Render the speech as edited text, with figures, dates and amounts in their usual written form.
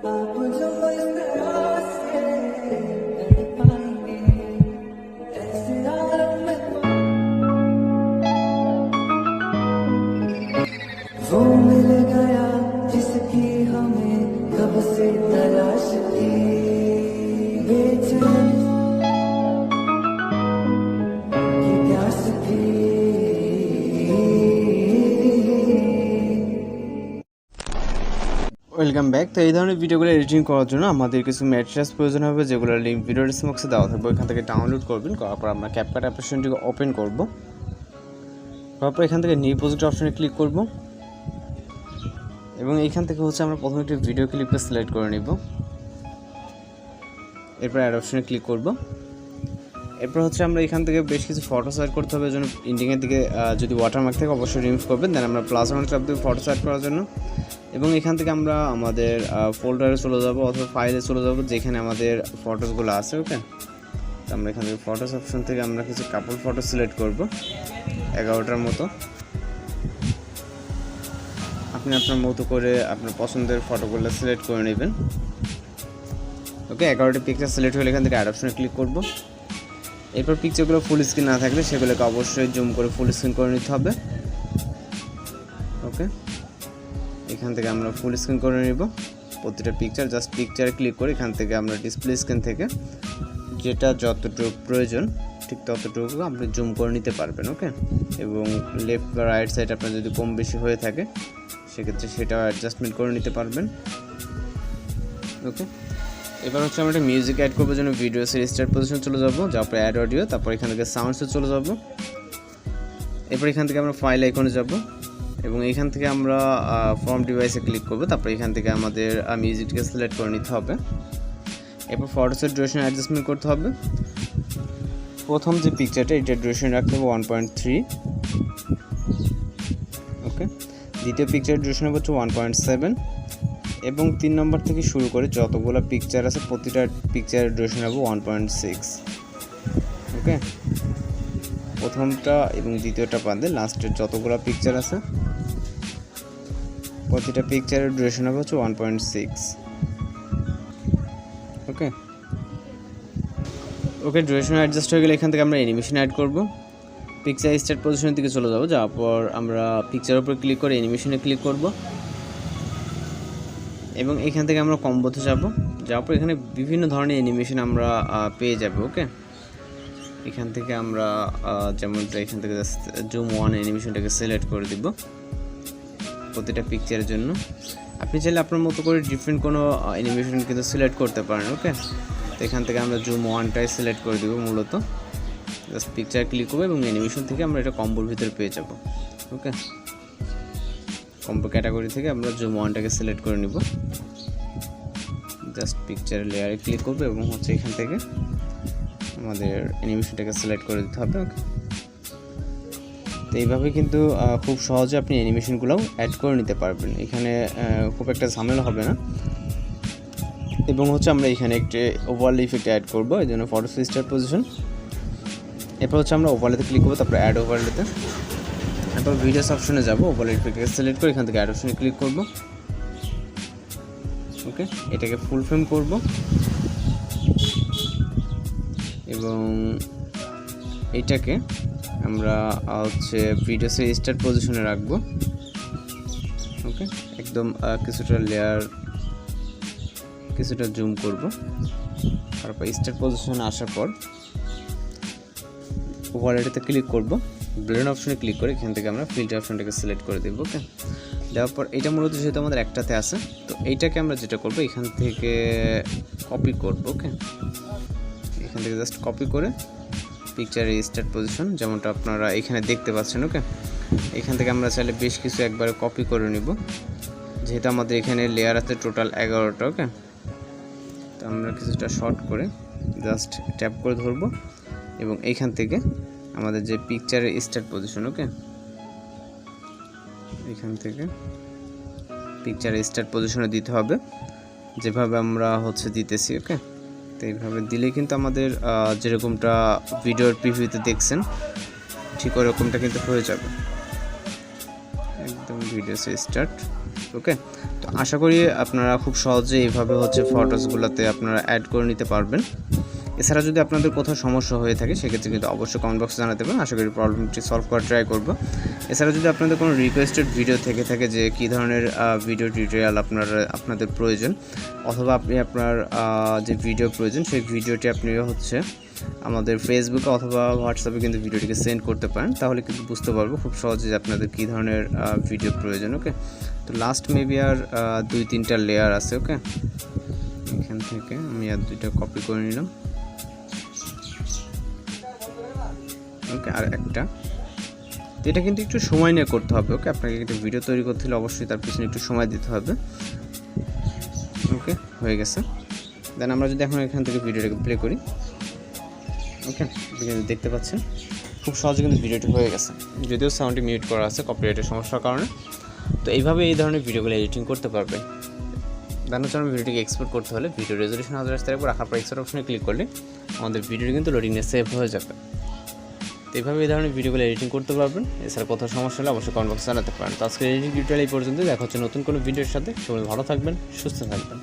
आप जो इस तरह से तड़पाएंगे, ऐसे आलम में वो मिल गया जिसकी हमें कब से तलाश थी, बेचैन की प्यास थी। Welcome back. তো এই ধরনের ভিডিওগুলো এডিটিং করার জন্য আমাদের কিছু ম্যাটেরিয়ালস প্রয়োজন হবে, যেগুলোর লিঙ্ক ভিডিও ডিসক্রিপশনে দেওয়া থাকবে। ওইখান থেকে ডাউনলোড করবেন, করার পর আমরা ক্যাপকাট অ্যাপ্লিকেশনটিকে ওপেন করব। তারপর এখান থেকে নিউ প্রজেক্ট অপশনে ক্লিক করব এবং এইখান থেকে হচ্ছে আমরা প্রথমে একটি ভিডিও ক্লিপকে সিলেক্ট করে নিব। এরপর অ্যাড অপশনে ক্লিক করব। এরপর হচ্ছে আমরা এখান থেকে বেশ কিছু ফটো সাইড করতে হবে। জন্য ইন্ডিংয়ের দিকে যদি ওয়াটারমার্ক থাকে অবশ্যই রিমুভ করবেন। দেন আমরা প্লাস ওয়ান চাপ দেবো ফটো সাইড করার জন্য, এবং এখান থেকে আমরা আমাদের ফোল্ডারে চলে যাব অথবা ফাইলে চলে যাব যেখানে আমাদের ফটোসগুলো আছে। ওকে, তো আমরা এখান থেকে ফটোস অপশন থেকে আমরা কিছু কাপল ফটো সিলেক্ট করব 11টার মতো। আপনি আপনার মতো করে আপনার পছন্দের ফটোগুলো সিলেক্ট করে নেবেন। ওকে, 11টি পিকচার সিলেক্ট হলে এখান থেকে অ্যাড অপশনে ক্লিক করব। এরপর পিকচারগুলো ফুল স্ক্রিন না থাকলে সেগুলোকে অবশ্যই জুম করে ফুল স্ক্রিন করে নিতে হবে। ওকে, এখান থেকে আমরা ফুল স্ক্রিন করে নেব প্রতিটা পিকচার। জাস্ট পিকচারে ক্লিক করে এখান থেকে আমরা ডিসপ্লে স্ক্রিন থেকে যেটা যতটুকু প্রয়োজন ঠিক ততটুকু আপনি জুম করে নিতে পারবেন। ওকে, এবং লেফট বা রাইট সাইড আপনার যদি কম বেশি হয়ে থাকে সেক্ষেত্রে সেটা অ্যাডজাস্টমেন্ট করে নিতে পারবেন। ওকে, এবার হচ্ছে আমরা একটা মিউজিক অ্যাড করবো জন্য ভিডিও রিস্টার্ট পজিশন চলে যাবো, যার পর অ্যাড অডিও, তারপর এখান থেকে সাউন্ডসে চলে যাব। এরপর এখান থেকে আমরা ফাইল আইকনে যাব এবং এখান থেকে আমরা ফর্ম ডিভাইসে ক্লিক করব। তারপর এখান থেকে আমাদের মিউজিকটাকে সিলেক্ট করে নিতে হবে। এরপর ফটোসের ডিউরেশন অ্যাডজাস্টমেন্ট করতে হবে। প্রথম যে পিকচারটা এটার ডিউরেশন রাখতে হবে 1.3। ওকে, দ্বিতীয় পিকচার ডিউরেশন হচ্ছে 1.7 এবং 3 নম্বর থেকে শুরু করে যতগুলো পিকচার আছে প্রতিটা পিকচারের ডিউরেশন হবে 1.6। ওকে, প্রথমটা এবং দ্বিতীয়টা বাদে লাস্টের যতগুলো পিকচার আছে প্রতিটা পিকচারের ডিউরেশন হবে হচ্ছে 1.6। ওকে ওকে ডিউরেশন অ্যাডজাস্ট হয়ে গেলে এখান থেকে আমরা অ্যানিমেশন অ্যাড করব। পিকচার স্টার্ট পজিশনের দিকে চলে যাব, যাওয়ার পর আমরা পিকচারের উপর ক্লিক করে অ্যানিমেশনে ক্লিক করব এবং এখান থেকে আমরা কম্বোতে যাব। যাওয়ার পর এখানে বিভিন্ন ধরনের অ্যানিমেশন আমরা পেয়ে যাব। ওকে, এখান থেকে আমরা যেমনটা এখান থেকে জাস্ট জুম ওয়ান অ্যানিমেশনটাকে সিলেক্ট করে দিব প্রতিটা পিকচারের জন্য। আপনি চাইলে আপনার মতো করে ডিফারেন্ট কোনো অ্যানিমেশন কিন্তু সিলেক্ট করতে পারেন। ওকে, তো এখান থেকে আমরা জুম ওয়ানটাই সিলেক্ট করে দিব। মূলত জাস্ট পিকচার ক্লিক করবো এবং অ্যানিমেশন থেকে আমরা এটা কম্বোর ভিতরে পেয়ে যাব। ওকে, কম্বো ক্যাটাগরি থেকে আমরা জুম ওয়ানটাকে সিলেক্ট করে নিব। জাস্ট পিকচারের লেয়ারে ক্লিক করবো এবং হচ্ছে এখান থেকে আমাদের অ্যানিমেশনটাকে সিলেক্ট করে দিতে হবে। ওকে, তো এইভাবে কিন্তু খুব সহজে আপনি অ্যানিমেশনগুলোও অ্যাড করে নিতে পারবেন। এখানে খুব একটা ঝামেলা হবে না। এবং হচ্ছে আমরা এখানে একটি ওভারলে ইফেক্ট অ্যাড করবো, এই জন্য ফটো স্টার্ট পজিশন। এরপর হচ্ছে আমরা ওভারলেতে ক্লিক করবো, তারপর অ্যাড ওভারলেতে, তারপর ভিডিওস অপশনে যাব, ওভারলে ইফেক্টকে সিলেক্ট করে এখান থেকে অ্যাড অপশনে ক্লিক করব। ওকে, এটাকে ফুল ফ্রেম করব এবং এইটাকে আমরা হচ্ছে ভিডিওসের স্টার্ট পজিশনে রাখবো। ওকে, একদম কিছুটা লেয়ার কিছুটা জুম করব। তারপর স্টার্ট পজিশনে আসার পর ওভারলেতে ক্লিক করব, ব্লেন্ড অপশনে ক্লিক করে এখান থেকে আমরা ফিল্টার অপশনটাকে সিলেক্ট করে দেব। ওকে, দেওয়ার পর এটা মূলত যেহেতু আমাদের একটাতে আছে, তো এইটাকে আমরা যেটা করব এখান থেকে কপি করব। ওকে, এখান থেকে জাস্ট কপি করে পিকচারের স্টার্ট পজিশন যেমনটা আপনারা এখানে দেখতে পাচ্ছেন। ওকে, এখান থেকে আমরা চাইলে বেশ কিছু একবারে কপি করে নিব, যেহেতু আমাদের এখানে লেয়ার আছে টোটাল 11টা। ওকে, তো আমরা কিছুটা শর্ট করে জাস্ট ট্যাপ করে ধরবো এবং এইখান থেকে আমাদের যে পিকচারের স্টার্ট পজিশন, ওকে, এখান থেকে পিকচারের স্টার্ট পজিশনে দিতে হবে যেভাবে আমরা হচ্ছে দিতেছি। ওকে, তো এইভাবে দিলে কিন্তু আমাদের যেরকমটা ভিডিওর প্রিভিউতে দেখছেন ঠিক ওরকমটা কিন্তু হয়ে যাবে। একদম ভিডিও স্টার্ট। ওকে, তো আশা করি আপনারা খুব সহজে এইভাবে হচ্ছে ফটোসগুলোতে আপনারা অ্যাড করে নিতে পারবেন। এছাড়া যদি আপনাদের কোথাও সমস্যা হয়ে থাকে সেক্ষেত্রে কিন্তু অবশ্যই কমেন্ট বক্সে জানাতে পারেন, আশা করি প্রবলেমটি সলভ করার ট্রাই করব। এছাড়া যদি আপনাদের কোনো রিকোয়েস্টেড ভিডিও থেকে থাকে যে কী ধরনের ভিডিও টিউটোরিয়াল আপনাদের প্রয়োজন, অথবা আপনি আপনার যে ভিডিও প্রয়োজন সেই ভিডিওটি আপনি হচ্ছে আমাদের ফেসবুকে অথবা হোয়াটসঅ্যাপে কিন্তু ভিডিওটিকে সেন্ড করতে পারেন, তাহলে কিন্তু বুঝতে পারবো খুব সহজে যে আপনাদের কী ধরনের ভিডিও প্রয়োজন। ওকে, তো লাস্ট মেবি আর 2-3টা লেয়ার আছে। ওকে, এখান থেকে আমি আর 2টা কপি করে নিলাম। ওকে, আর একটা, তো এটা কিন্তু একটু সময় নিয়ে করতে হবে। ওকে, আপনাকে কিন্তু ভিডিও তৈরি করতে হলে অবশ্যই তার পিছনে একটু সময় দিতে হবে। ওকে, হয়ে গেছে। দেন আমরা যদি এখন এখান থেকে ভিডিওটাকে প্লে করি, ওকে, দেখতে পাচ্ছেন খুব সহজে কিন্তু ভিডিওটি হয়ে গেছে, যদিও সাউন্ডটি মিউট করা আছে কপিরাইটের সমস্যার কারণে। তো এইভাবে এই ধরনের ভিডিওগুলো এডিটিং করতে পারবেন। দেন হচ্ছে আমরা ভিডিওটিকে এক্সপোর্ট করতে হলে ভিডিও রেজলিউশন 1080 রাখবো, রাখার পর এক্সপোর্ট অপশনে ক্লিক করলে আমাদের ভিডিওটি কিন্তু লোডিংয়ে সেভ হয়ে যাবে। তো এইভাবে এই ধরনের ভিডিওগুলো এডিটিং করতে পারবেন। এছাড়া কোথাও সমস্যা হলে অবশ্যই কমেন্ট বক্সে জানাতে পারেন। তো আজকের এডিটিং টিউটোরিয়াল এই পর্যন্ত, দেখা হচ্ছে নতুন কোনো ভিডিওর সাথে। সবাই ভালো থাকবেন, সুস্থ থাকবেন।